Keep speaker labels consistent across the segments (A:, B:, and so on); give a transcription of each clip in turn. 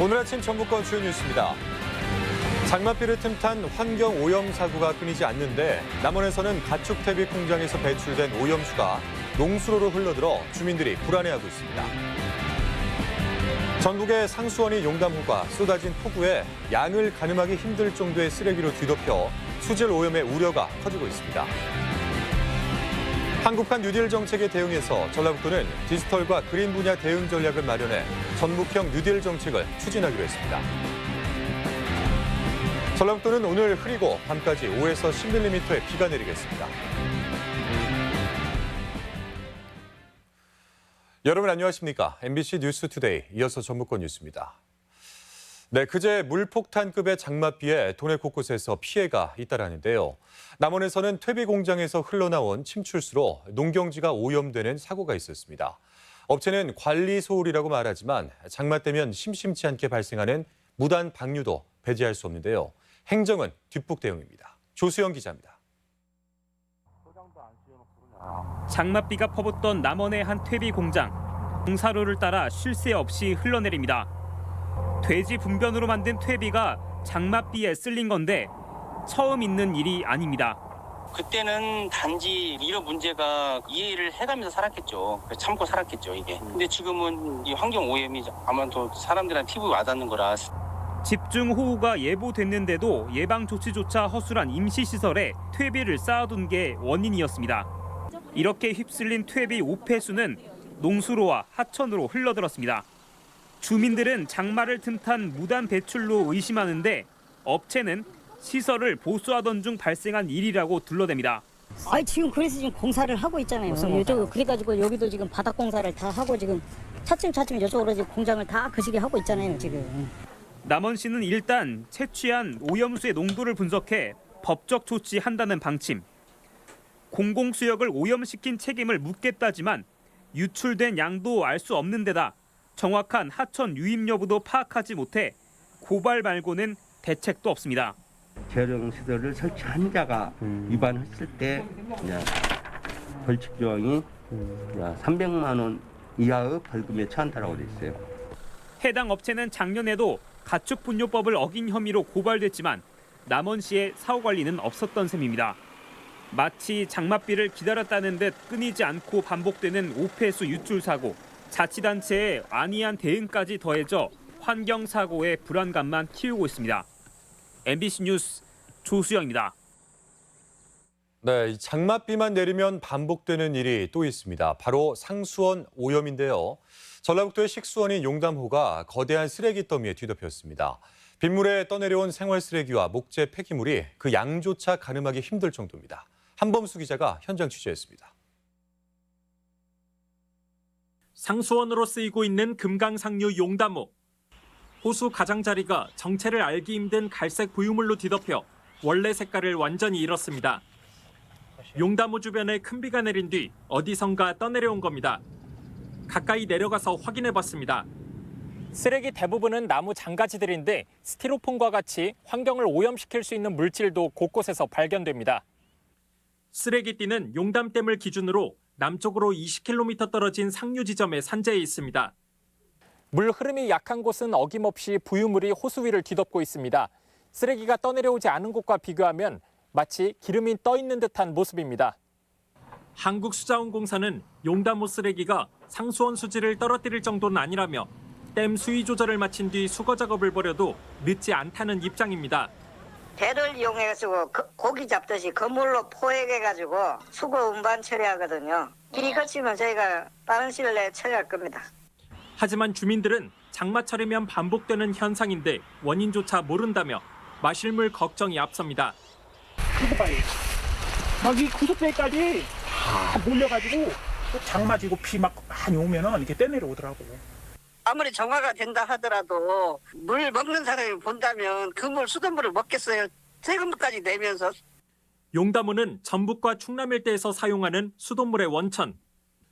A: 오늘 아침 전북권 주요 뉴스입니다. 장맛비를 틈탄 환경 오염 사고가 끊이지 않는데 남원에서는 가축 퇴비 공장에서 배출된 오염수가 농수로로 흘러들어 주민들이 불안해하고 있습니다. 전북의 상수원이 용담호가 쏟아진 폭우에 양을 가늠하기 힘들 정도의 쓰레기로 뒤덮여 수질 오염의 우려가 커지고 있습니다. 한국판 뉴딜 정책에 대응해서 전라북도는 디지털과 그린 분야 대응 전략을 마련해 전북형 뉴딜 정책을 추진하기로 했습니다. 전라북도는 오늘 흐리고 밤까지 5에서 10mm의 비가 내리겠습니다. 여러분 안녕하십니까? MBC 뉴스투데이 이어서 전북권 뉴스입니다. 네, 그제 물폭탄급의 장맛비에 도내 곳곳에서 피해가 잇따르는데요. 남원에서는 퇴비 공장에서 흘러나온 침출수로 농경지가 오염되는 사고가 있었습니다. 업체는 관리 소홀이라고 말하지만 장맛되면 심심치 않게 발생하는 무단 방류도 배제할 수 없는데요. 행정은 뒷북 대응입니다. 조수영 기자입니다.
B: 장맛비가 퍼붓던 남원의 한 퇴비 공장. 공사로를 따라 쉴 새 없이 흘러내립니다. 돼지 분변으로 만든 퇴비가 장맛비에 쓸린 건데 처음 있는 일이 아닙니다.
C: 그때는 단지 이런 문제가 이해를 해가면서 살았겠죠. 참고 살았겠죠, 이게. 근데 지금은 이 환경 오염이 아마도 사람들한테 피부에 와닿는 거라.
B: 집중호우가 예보됐는데도 예방 조치조차 허술한 임시시설에 퇴비를 쌓아둔 게 원인이었습니다. 이렇게 휩쓸린 퇴비 5폐수는 농수로와 하천으로 흘러들었습니다. 주민들은 장마를 틈탄 무단 배출로 의심하는데 업체는 시설을 보수하던 중 발생한 일이라고 둘러댑니다.
D: 지금 그래서 지금 공사를 하고 있잖아요. 이쪽 그래가지고 여기도 지금 바닥 공사를 다 하고 지금 차츰 이쪽으로 지금 공장을 다 그 시기에 하고 있잖아요, 지금.
B: 남원시는 일단 채취한 오염수의 농도를 분석해 법적 조치한다는 방침. 공공수역을 오염시킨 책임을 묻겠다지만 유출된 양도 알 수 없는 데다 정확한 하천 유입 여부도 파악하지 못해 고발 말고는 대책도 없습니다.
E: 재활용 시설을 설치한 자가 위반했을 때 벌칙 조항이 300만 원 이하의 벌금에 처한다라고 돼 있어요.
B: 해당 업체는 작년에도 가축분뇨법을 어긴 혐의로 고발됐지만 남원시의 사후 관리는 없었던 셈입니다. 마치 장맛비를 기다렸다는 듯 끊이지 않고 반복되는 오폐수 유출 사고, 자치단체의 안이한 대응까지 더해져 환경사고의 불안감만 키우고 있습니다. MBC 뉴스 조수영입니다.
A: 네, 장맛비만 내리면 반복되는 일이 또 있습니다. 바로 상수원 오염인데요. 전라북도의 식수원인 용담호가 거대한 쓰레기 더미에 뒤덮였습니다. 빗물에 떠내려온 생활 쓰레기와 목재 폐기물이 그 양조차 가늠하기 힘들 정도입니다. 한범수 기자가 현장 취재했습니다.
F: 상수원으로 쓰이고 있는 금강상류 용담호. 호수 가장자리가 정체를 알기 힘든 갈색 부유물로 뒤덮여 원래 색깔을 완전히 잃었습니다. 용담호 주변에 큰 비가 내린 뒤 어디선가 떠내려온 겁니다. 가까이 내려가서 확인해봤습니다. 쓰레기 대부분은 나무 장가지들인데 스티로폼과 같이 환경을 오염시킬 수 있는 물질도 곳곳에서 발견됩니다. 쓰레기띠는 용담댐을 기준으로 남쪽으로 20km 떨어진 상류 지점에 산재해 있습니다. 물 흐름이 약한 곳은 어김없이 부유물이 호수 위를 뒤덮고 있습니다. 쓰레기가 떠내려오지 않은 곳과 비교하면 마치 기름이 떠 있는 듯한 모습입니다. 한국수자원공사는 용담호 쓰레기가 상수원 수질을 떨어뜨릴 정도는 아니라며 댐 수위 조절을 마친 뒤 수거 작업을 벌여도 늦지 않다는 입장입니다.
D: 배를 이용해가지고 고기 잡듯이 그물로 포획해가지고 수거 운반 처리하거든요. 일이 거치면 저희가 빠른 시일 내에 처리할 겁니다.
F: 하지만 주민들은 장마철이면 반복되는 현상인데 원인조차 모른다며 마실물 걱정이 앞섭니다.
G: 이거 봐요. 막 이 구석대까지 다 몰려가지고 장마지고 비 막 많이 오면은 이렇게 떼내려오더라고.
H: 아무리 정화가 된다 하더라도 물 먹는 사람이 본다면 그 물 수돗물을 먹겠어요. 세금까지 내면서.
F: 용담호는 전북과 충남 일대에서 사용하는 수돗물의 원천.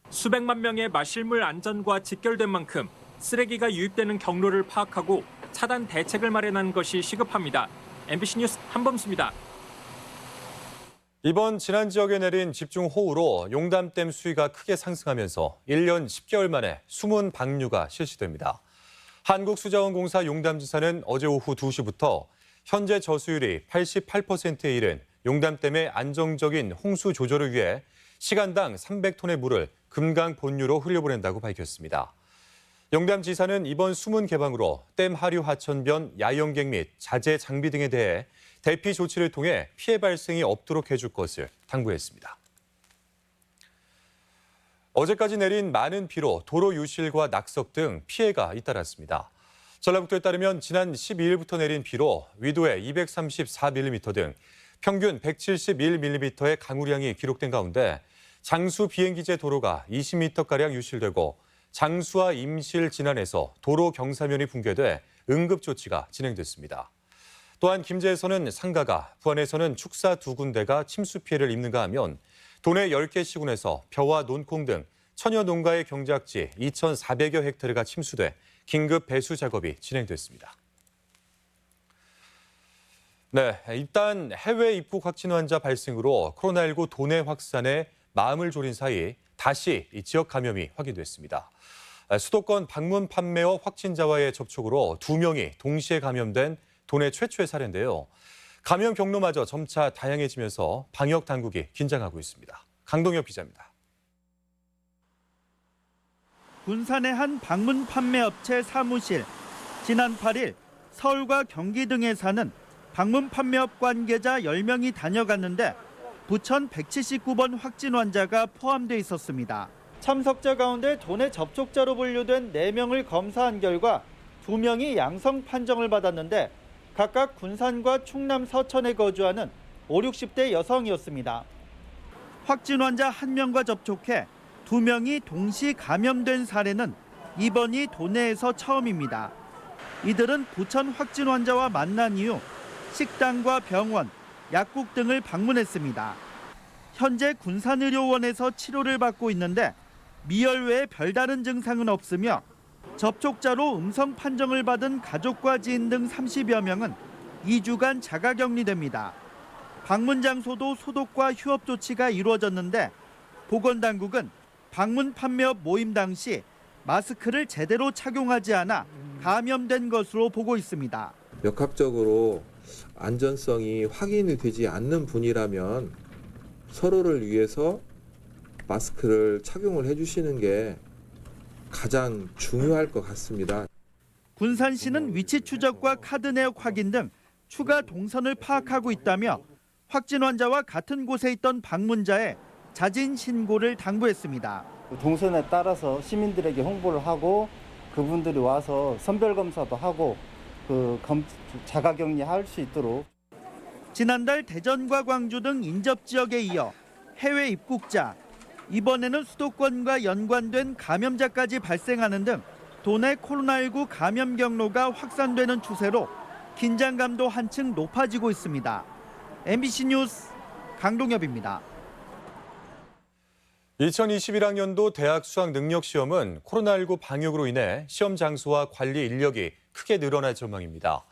F: 수백만 명의 마실물 안전과 직결된 만큼 쓰레기가 유입되는 경로를 파악하고 차단 대책을 마련하는 것이 시급합니다. MBC 뉴스 한범수입니다.
A: 이번 지난 지역에 내린 집중호우로 용담댐 수위가 크게 상승하면서 1년 10개월 만에 숨은 방류가 실시됩니다. 한국수자원공사 용담지사는 어제 오후 2시부터 현재 저수율이 88%에 이른 용담댐의 안정적인 홍수 조절을 위해 시간당 300톤의 물을 금강 본류로 흘려보낸다고 밝혔습니다. 용담지사는 이번 수문 개방으로 댐 하류 하천변 야영객 및 자재 장비 등에 대해 대피 조치를 통해 피해 발생이 없도록 해줄 것을 당부했습니다. 어제까지 내린 많은 비로 도로 유실과 낙석 등 피해가 잇따랐습니다. 전라북도에 따르면 지난 12일부터 내린 비로 위도에 234mm 등 평균 171mm의 강우량이 기록된 가운데 장수 비행기제 도로가 20m가량 유실되고 장수와 임실 진안에서 도로 경사면이 붕괴돼 응급조치가 진행됐습니다. 또한 김제에서는 상가가, 부안에서는 축사 2군데가 침수 피해를 입는가 하면 도내 10개 시군에서 벼와 논콩 등 천여 농가의 경작지 2,400여 헥타르가 침수돼 긴급 배수 작업이 진행됐습니다. 네, 일단 해외 입국 확진 환자 발생으로 코로나19 도내 확산에 마음을 졸인 사이 다시 지역 감염이 확인됐습니다. 수도권 방문 판매업 확진자와의 접촉으로 2명이 동시에 감염된 도내 최초의 사례인데요. 감염 경로마저 점차 다양해지면서 방역 당국이 긴장하고 있습니다. 강동엽 기자입니다.
I: 군산의 한 방문 판매업체 사무실. 지난 8일 서울과 경기 등에 사는 방문 판매업 관계자 10명이 다녀갔는데 부천 179번 확진 환자가 포함돼 있었습니다. 참석자 가운데 도내 접촉자로 분류된 4명을 검사한 결과 2명이 양성 판정을 받았는데 각각 군산과 충남 서천에 거주하는 5, 60대 여성이었습니다. 확진 환자 1명과 접촉해 2명이 동시 감염된 사례는 이번이 도내에서 처음입니다. 이들은 부천 확진 환자와 만난 이후 식당과 병원, 약국 등을 방문했습니다. 현재 군산의료원에서 치료를 받고 있는데 미열 외에 별다른 증상은 없으며 접촉자로 음성 판정을 받은 가족과 지인 등 30여 명은 2주간 자가격리됩니다. 방문 장소도 소독과 휴업 조치가 이루어졌는데 보건당국은 방문 판매업 모임 당시 마스크를 제대로 착용하지 않아 감염된 것으로 보고 있습니다.
J: 역학적으로 안전성이 확인이 되지 않는 분이라면 서로를 위해서 마스크를 착용을 해주시는 게 가장 중요할 것 같습니다.
I: 군산시는 위치 추적과 카드 내역 확인 등 추가 동선을 파악하고 있다며 확진 환자와 같은 곳에 있던 방문자의 자진 신고를 당부했습니다.
K: 동선에 따라서 시민들에게 홍보를 하고 그분들이 와서 선별 검사도 하고 자가격리할 수 있도록.
I: 지난달 대전과 광주 등 인접 지역에 이어 해외 입국자, 이번에는 수도권과 연관된 감염자까지 발생하는 등 도내 코로나19 감염 경로가 확산되는 추세로 긴장감도 한층 높아지고 있습니다. MBC 뉴스 강동엽입니다.
A: 2021학년도 대학 수학 능력 시험은 코로나19 방역으로 인해 시험 장소와 관리 인력이 크게 늘어날 전망입니다.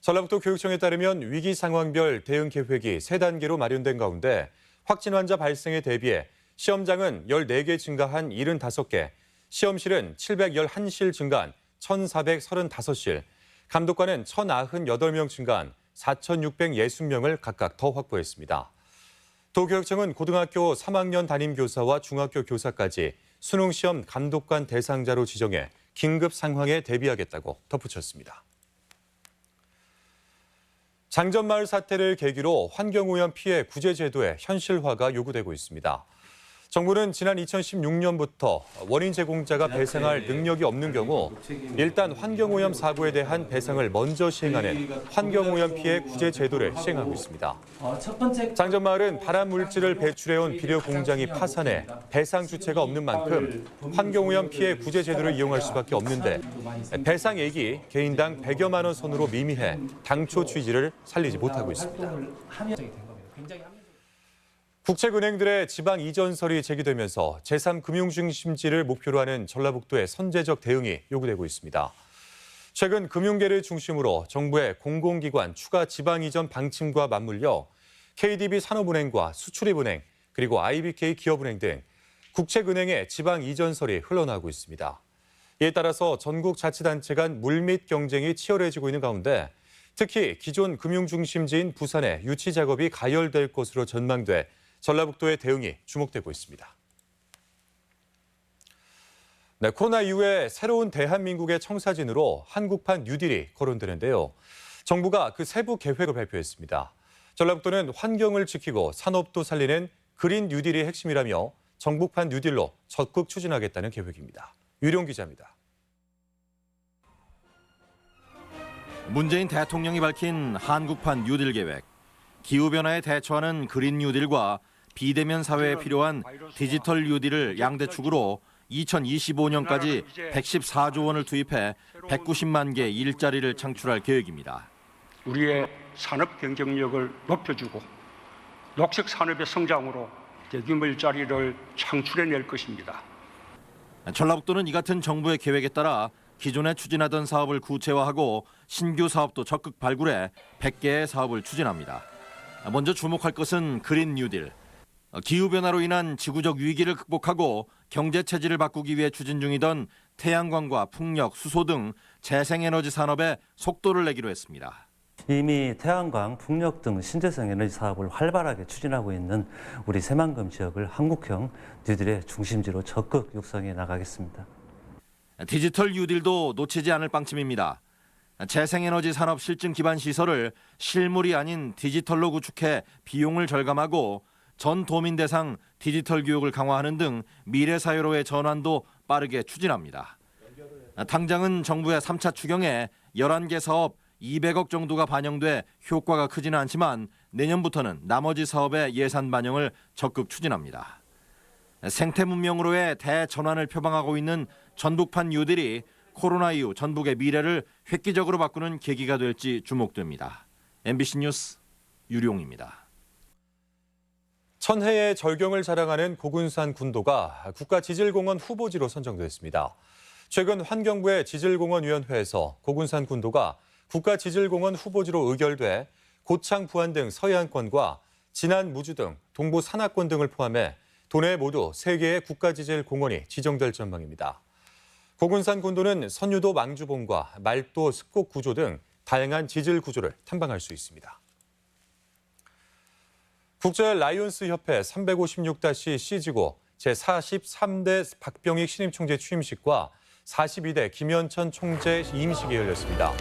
A: 전라북도 교육청에 따르면 위기 상황별 대응 계획이 3단계로 마련된 가운데 확진 환자 발생에 대비해 시험장은 14개 증가한 75개, 시험실은 711실 증가한 1,435실, 감독관은 1,098명 증가한 4,660명을 각각 더 확보했습니다. 도교육청은 고등학교 3학년 담임 교사와 중학교 교사까지 수능 시험 감독관 대상자로 지정해 긴급 상황에 대비하겠다고 덧붙였습니다. 장전마을 사태를 계기로 환경오염 피해 구제 제도의 현실화가 요구되고 있습니다. 정부는 지난 2016년부터 원인 제공자가 배상할 능력이 없는 경우 일단 환경오염 사고에 대한 배상을 먼저 시행하는 환경오염 피해 구제 제도를 시행하고 있습니다. 장전마을은 발암물질을 배출해온 비료 공장이 파산해 배상 주체가 없는 만큼 환경오염 피해 구제 제도를 이용할 수밖에 없는데 배상액이 개인당 100여만 원 선으로 미미해 당초 취지를 살리지 못하고 있습니다. 국책은행들의 지방 이전설이 제기되면서 제3금융중심지를 목표로 하는 전라북도의 선제적 대응이 요구되고 있습니다. 최근 금융계를 중심으로 정부의 공공기관 추가 지방 이전 방침과 맞물려 KDB 산업은행과 수출입은행 그리고 IBK 기업은행 등 국책은행의 지방 이전설이 흘러나오고 있습니다. 이에 따라서 전국 자치단체 간 물밑 경쟁이 치열해지고 있는 가운데 특히 기존 금융 중심지인 부산의 유치 작업이 가열될 것으로 전망돼 전라북도의 대응이 주목되고 있습니다. 네, 코로나 이후에 새로운 대한민국의 청사진으로 한국판 뉴딜이 거론되는데요. 정부가 그 세부 계획을 발표했습니다. 전라북도는 환경을 지키고 산업도 살리는 그린 뉴딜이 핵심이라며 정부판 뉴딜로 적극 추진하겠다는 계획입니다. 유룡 기자입니다.
L: 문재인 대통령이 밝힌 한국판 뉴딜 계획. 기후변화에 대처하는 그린 뉴딜과 비대면 사회에 필요한 디지털 뉴딜을 양대축으로 2025년까지 114조 원을 투입해 190만 개 일자리를 창출할 계획입니다.
M: 우리의 산업 경쟁력을 높여주고 녹색 산업의 성장으로 대규모 일자리를 창출해낼 것입니다.
L: 전라북도는 이 같은 정부의 계획에 따라 기존에 추진하던 사업을 구체화하고 신규 사업도 적극 발굴해 100개의 사업을 추진합니다. 먼저 주목할 것은 그린 뉴딜. 기후변화로 인한 지구적 위기를 극복하고 경제 체질을 바꾸기 위해 추진 중이던 태양광과 풍력, 수소 등 재생에너지 산업에 속도를 내기로 했습니다.
N: 이미 태양광, 풍력 등 신재생 에너지 사업을 활발하게 추진하고 있는 우리 새만금 지역을 한국형 뉴딜의 중심지로 적극 육성해 나가겠습니다.
L: 디지털 뉴딜도 놓치지 않을 방침입니다. 재생에너지 산업 실증 기반 시설을 실물이 아닌 디지털로 구축해 비용을 절감하고 전 도민 대상 디지털 교육을 강화하는 등 미래 사회로의 전환도 빠르게 추진합니다. 당장은 정부의 3차 추경에 11개 사업 200억 정도가 반영돼 효과가 크지는 않지만 내년부터는 나머지 사업의 예산 반영을 적극 추진합니다. 생태 문명으로의 대전환을 표방하고 있는 전북판 뉴딜이 코로나 이후 전북의 미래를 획기적으로 바꾸는 계기가 될지 주목됩니다. MBC 뉴스 유룡입니다.
A: 천혜의 절경을 자랑하는 고군산 군도가 국가지질공원 후보지로 선정됐습니다. 최근 환경부의 지질공원위원회에서 고군산 군도가 국가지질공원 후보지로 의결돼 고창 부안 등 서해안권과 진안 무주 등 동부 산하권 등을 포함해 도내 모두 3개의 국가지질공원이 지정될 전망입니다. 고군산 군도는 선유도 망주봉과 말도 습곡 구조 등 다양한 지질 구조를 탐방할 수 있습니다. 국제 라이온스 협회 356-C지구 제43대 박병익 신임 총재 취임식과 42대 김현천 총재 임식이 열렸습니다.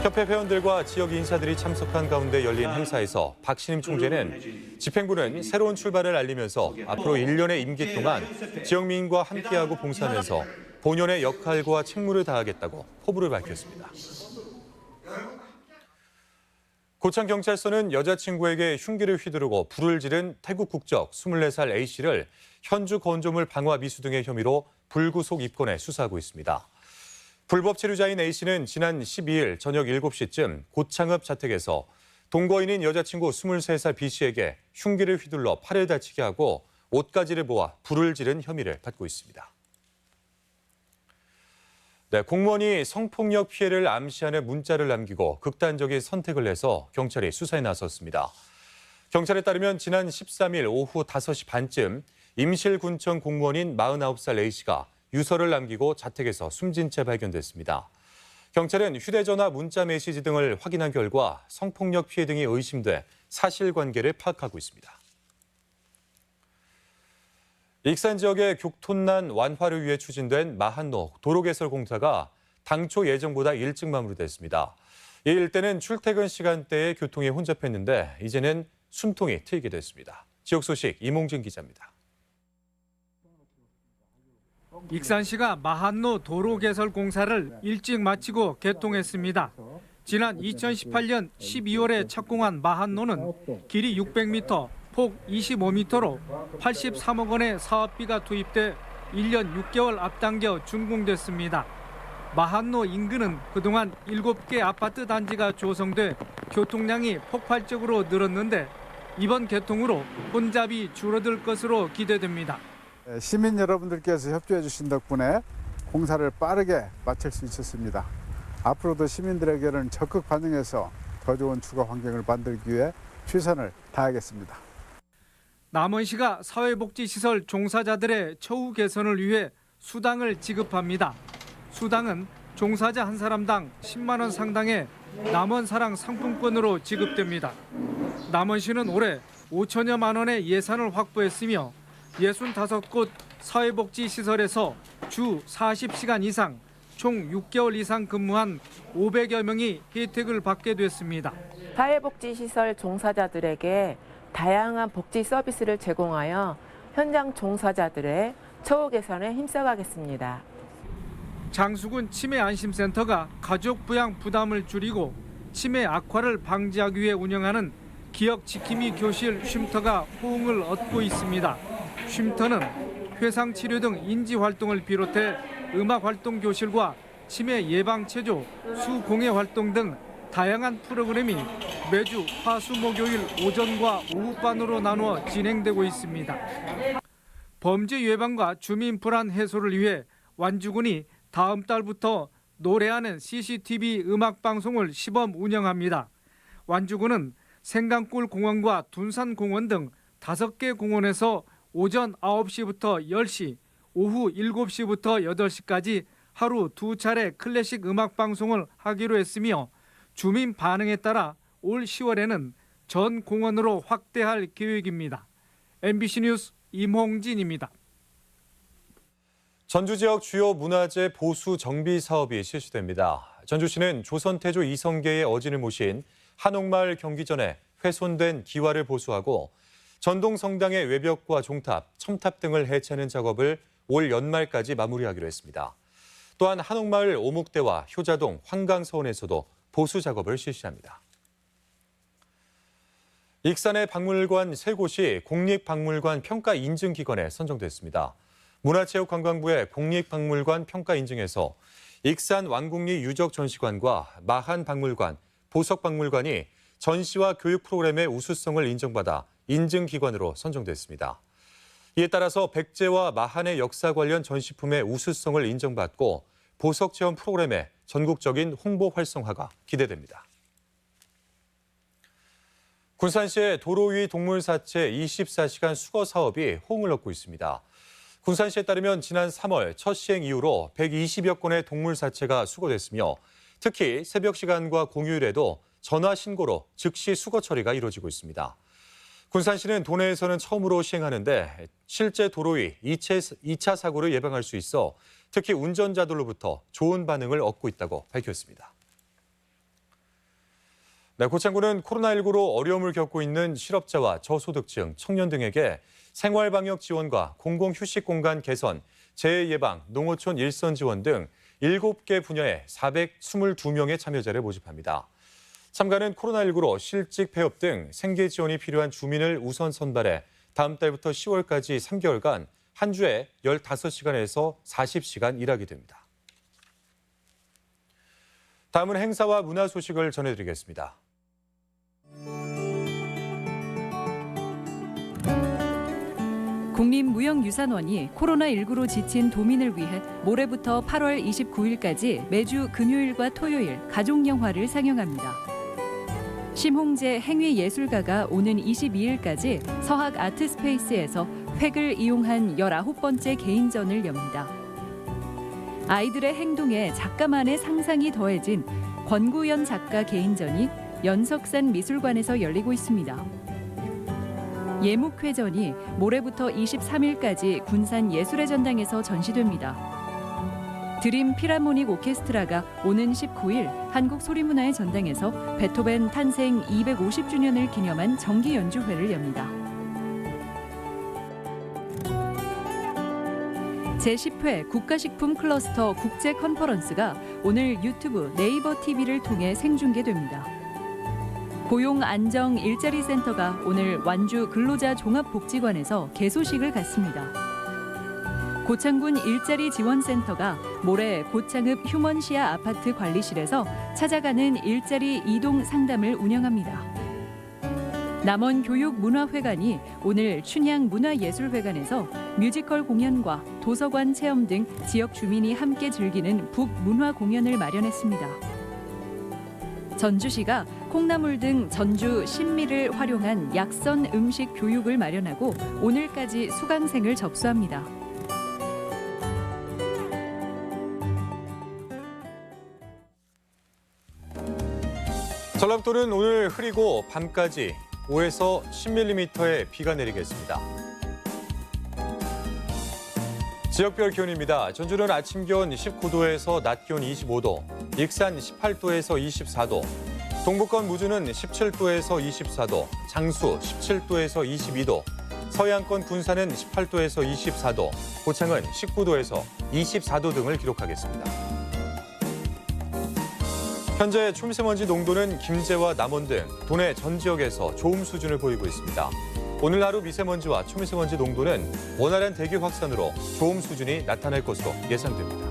A: 협회 회원들과 지역 인사들이 참석한 가운데 열린 행사에서 박 신임 총재는 집행부는 새로운 출발을 알리면서 앞으로 1년의 임기 동안 지역민과 함께하고 봉사하면서 본연의 역할과 책무를 다하겠다고 포부를 밝혔습니다. 고창경찰서는 여자친구에게 흉기를 휘두르고 불을 지른 태국 국적 24살 A씨를 현주 건조물 방화 미수 등의 혐의로 불구속 입건해 수사하고 있습니다. 불법 체류자인 A씨는 지난 12일 저녁 7시쯤 고창읍 자택에서 동거인인 여자친구 23살 B씨에게 흉기를 휘둘러 팔을 다치게 하고 옷가지를 모아 불을 지른 혐의를 받고 있습니다. 네, 공무원이 성폭력 피해를 암시하는 문자를 남기고 극단적인 선택을 해서 경찰이 수사에 나섰습니다. 경찰에 따르면 지난 13일 오후 5시 반쯤 임실군청 공무원인 49살 A씨가 유서를 남기고 자택에서 숨진 채 발견됐습니다. 경찰은 휴대전화, 문자 메시지 등을 확인한 결과 성폭력 피해 등이 의심돼 사실관계를 파악하고 있습니다. 익산 지역의 교통난 완화를 위해 추진된 마한로 도로 개설 공사가 당초 예정보다 일찍 마무리됐습니다. 이 일대는 출퇴근 시간대에 교통이 혼잡했는데 이제는 숨통이 트이게 됐습니다. 지역 소식 이몽진 기자입니다.
O: 익산시가 마한로 도로 개설 공사를 일찍 마치고 개통했습니다. 지난 2018년 12월에 착공한 마한로는 길이 600m, 폭 25m로 83억 원의 사업비가 투입돼 1년 6개월 앞당겨 준공됐습니다. 마한로 인근은 그동안 7개 아파트 단지가 조성돼 교통량이 폭발적으로 늘었는데 이번 개통으로 혼잡이 줄어들 것으로 기대됩니다.
P: 시민 여러분들께서 협조해 주신 덕분에 공사를 빠르게 마칠 수 있었습니다. 앞으로도 시민들에게는 적극 반영해서 더 좋은 주거 환경을 만들기 위해 최선을 다하겠습니다.
O: 남원시가 사회복지시설 종사자들의 처우 개선을 위해 수당을 지급합니다. 수당은 종사자 한 사람당 10만 원 상당의 남원사랑 상품권으로 지급됩니다. 남원시는 올해 5천여만 원의 예산을 확보했으며 65곳 사회복지시설에서 주 40시간 이상 총 6개월 이상 근무한 500여 명이 혜택을 받게 됐습니다.
Q: 사회복지시설 종사자들에게 다양한 복지 서비스를 제공하여 현장 종사자들의 처우 개선에 힘써가겠습니다.
O: 장수군 치매안심센터가 가족 부양 부담을 줄이고 치매 악화를 방지하기 위해 운영하는 기억지킴이 교실 쉼터가 호응을 얻고 있습니다. 쉼터는 회상치료 등 인지활동을 비롯해 음악활동 교실과 치매 예방체조, 수공예 활동 등 다양한 프로그램이 매주 화, 수, 목요일 오전과 오후반으로 나누어 진행되고 있습니다. 범죄 예방과 주민 불안 해소를 위해 완주군이 다음 달부터 노래하는 CCTV 음악 방송을 시범 운영합니다. 완주군은 생강골 공원과 둔산 공원 등 5개 공원에서 오전 9시부터 10시, 오후 7시부터 8시까지 하루 2차례 클래식 음악 방송을 하기로 했으며 주민 반응에 따라 올 10월에는 전 공원으로 확대할 계획입니다. MBC 뉴스 임홍진입니다.
A: 전주 지역 주요 문화재 보수 정비 사업이 실시됩니다. 전주시는 조선태조 이성계의 어진을 모신 한옥마을 경기전에 훼손된 기와를 보수하고 전동성당의 외벽과 종탑, 첨탑 등을 해체하는 작업을 올 연말까지 마무리하기로 했습니다. 또한 한옥마을 오목대와 효자동, 환강서원에서도 보수 작업을 실시합니다. 익산의 박물관 3곳이 국립박물관 평가 인증 기관에 선정됐습니다. 문화체육관광부의 국립박물관 평가 인증에서 익산 왕궁리 유적전시관과 마한박물관, 보석박물관이 전시와 교육 프로그램의 우수성을 인정받아 인증기관으로 선정됐습니다. 이에 따라서 백제와 마한의 역사 관련 전시품의 우수성을 인정받고 보석체험 프로그램의 전국적인 홍보 활성화가 기대됩니다. 군산시의 도로 위 동물 사체 24시간 수거 사업이 호응을 얻고 있습니다. 군산시에 따르면 지난 3월 첫 시행 이후로 120여 건의 동물 사체가 수거됐으며 특히 새벽 시간과 공휴일에도 전화 신고로 즉시 수거 처리가 이루어지고 있습니다. 군산시는 도내에서는 처음으로 시행하는데 실제 도로 위 2차 사고를 예방할 수 있어 특히 운전자들로부터 좋은 반응을 얻고 있다고 밝혔습니다. 네, 고창군은 코로나19로 어려움을 겪고 있는 실업자와 저소득층, 청년 등에게 생활방역 지원과 공공휴식 공간 개선, 재해 예방, 농어촌 일선 지원 등 7개 분야에 422명의 참여자를 모집합니다. 참가는 코로나19로 실직 폐업 등 생계 지원이 필요한 주민을 우선 선발해 다음 달부터 10월까지 3개월간 한 주에 15시간에서 40시간 일하게 됩니다. 다음은 행사와 문화 소식을 전해드리겠습니다.
R: 국립무형유산원이 코로나19로 지친 도민을 위해 모레부터 8월 29일까지 매주 금요일과 토요일 가족영화를 상영합니다. 심홍재 행위예술가가 오는 22일까지 서학 아트스페이스에서 획을 이용한 19번째 개인전을 엽니다. 아이들의 행동에 작가만의 상상이 더해진 권구연 작가 개인전이 연석산 미술관에서 열리고 있습니다. 예묵회전이 모레부터 23일까지 군산 예술의 전당에서 전시됩니다. 드림 필하모닉 오케스트라가 오는 19일 한국소리문화의 전당에서 베토벤 탄생 250주년을 기념한 정기 연주회를 엽니다. 제10회 국가식품 클러스터 국제 컨퍼런스가 오늘 유튜브 네이버 TV를 통해 생중계됩니다. 고용안정 일자리센터가 오늘 완주 근로자 종합복지관에서 개소식을 갖습니다. 고창군 일자리지원센터가 모레 고창읍 휴먼시아 아파트 관리실에서 찾아가는 일자리 이동 상담을 운영합니다. 남원교육문화회관이 오늘 춘향문화예술회관에서 뮤지컬 공연과 도서관 체험 등 지역 주민이 함께 즐기는 북문화 공연을 마련했습니다. 전주시가 콩나물 등 전주 신미를 활용한 약선 음식 교육을 마련하고 오늘까지 수강생을 접수합니다.
A: 전라북도는 오늘 흐리고 밤까지 5에서 10mm의 비가 내리겠습니다. 지역별 기온입니다. 전주는 아침 기온 19도에서 낮 기온 25도, 익산 18도에서 24도, 동북권 무주는 17도에서 24도, 장수 17도에서 22도, 서해안권 군산은 18도에서 24도, 고창은 19도에서 24도 등을 기록하겠습니다. 현재 초미세먼지 농도는 김제와 남원 등 도내 전 지역에서 좋음 수준을 보이고 있습니다. 오늘 하루 미세먼지와 초미세먼지 농도는 원활한 대기 확산으로 좋음 수준이 나타날 것으로 예상됩니다.